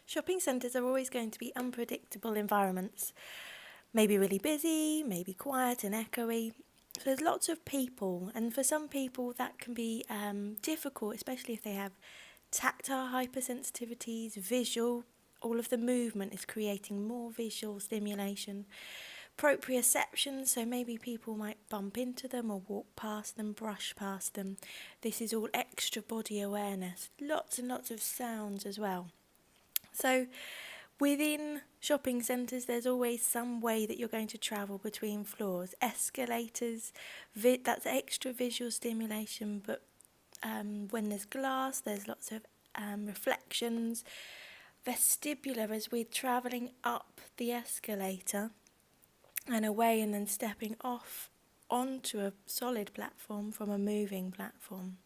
Shopping centres are always going to be unpredictable environments. Maybe really busy, maybe quiet and echoey. So there's lots of people, and for some people that can be difficult, especially if they have tactile hypersensitivities, visual. All of the movement is creating more visual stimulation. Proprioception, so maybe people might bump into them or walk past them, brush past them. This is all extra body awareness. Lots and lots of sounds as well. So within shopping centres, there's always some way that you're going to travel between floors. Escalators, that's extra visual stimulation, but when there's glass, there's lots of reflections. Vestibular, as we're travelling up the escalator and away and then stepping off onto a solid platform from a moving platform.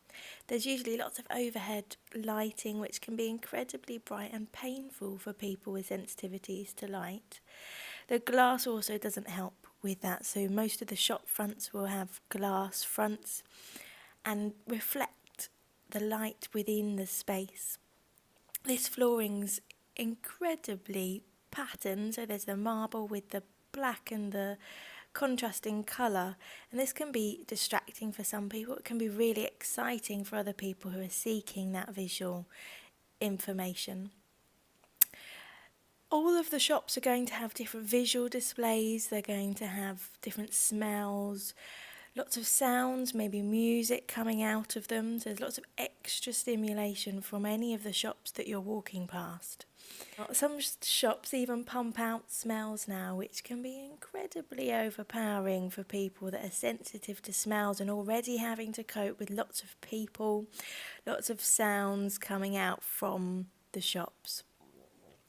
There's usually lots of overhead lighting, which can be incredibly bright and painful for people with sensitivities to light. The glass also doesn't help with that, so most of the shop fronts will have glass fronts and reflect the light within the space. This flooring's incredibly patterned, so there's the marble with the black and the contrasting colour, and this can be distracting for some people. It can be really exciting for other people who are seeking that visual information. All of the shops are going to have different visual displays, they're going to have different smells, lots of sounds, maybe music coming out of them, so there's lots of extra stimulation from any of the shops that you're walking past. Some shops even pump out smells now, which can be incredibly overpowering for people that are sensitive to smells and already having to cope with lots of people, lots of sounds coming out from the shops.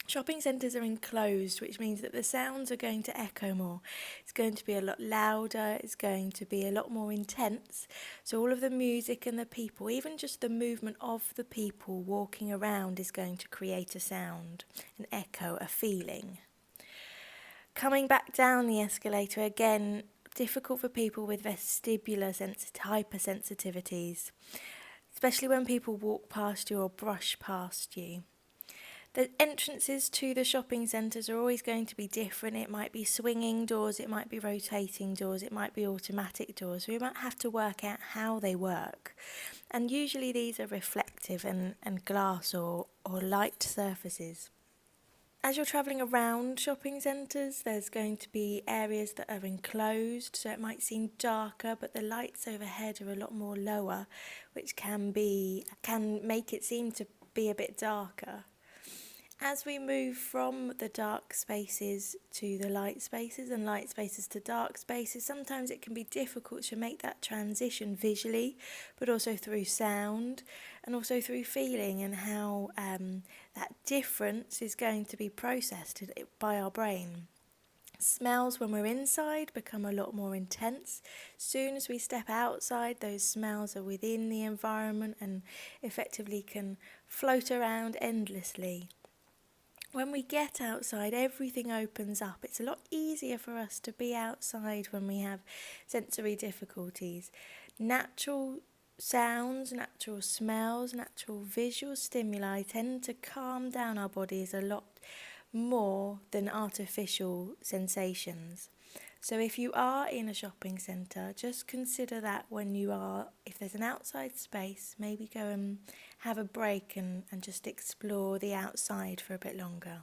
Shopping centres are enclosed, which means that the sounds are going to echo more. It's going to be a lot louder, it's going to be a lot more intense. So all of the music and the people, even just the movement of the people walking around, is going to create a sound, an echo, a feeling. Coming back down the escalator, again, difficult for people with vestibular hypersensitivities, especially when people walk past you or brush past you. The entrances to the shopping centres are always going to be different. It might be swinging doors, it might be rotating doors, it might be automatic doors. We might have to work out how they work. And usually these are reflective and glass or light surfaces. As you're travelling around shopping centres, there's going to be areas that are enclosed, so it might seem darker, but the lights overhead are a lot more lower, which can make it seem to be a bit darker. As we move from the dark spaces to the light spaces and light spaces to dark spaces, sometimes it can be difficult to make that transition visually, but also through sound and also through feeling, and how that difference is going to be processed by our brain. Smells when we're inside become a lot more intense. Soon as we step outside, those smells are within the environment and effectively can float around endlessly. When we get outside, everything opens up. It's a lot easier for us to be outside when we have sensory difficulties. Natural sounds, natural smells, natural visual stimuli tend to calm down our bodies a lot more than artificial sensations. So if you are in a shopping centre, just consider that if there's an outside space, maybe go and have a break and just explore the outside for a bit longer.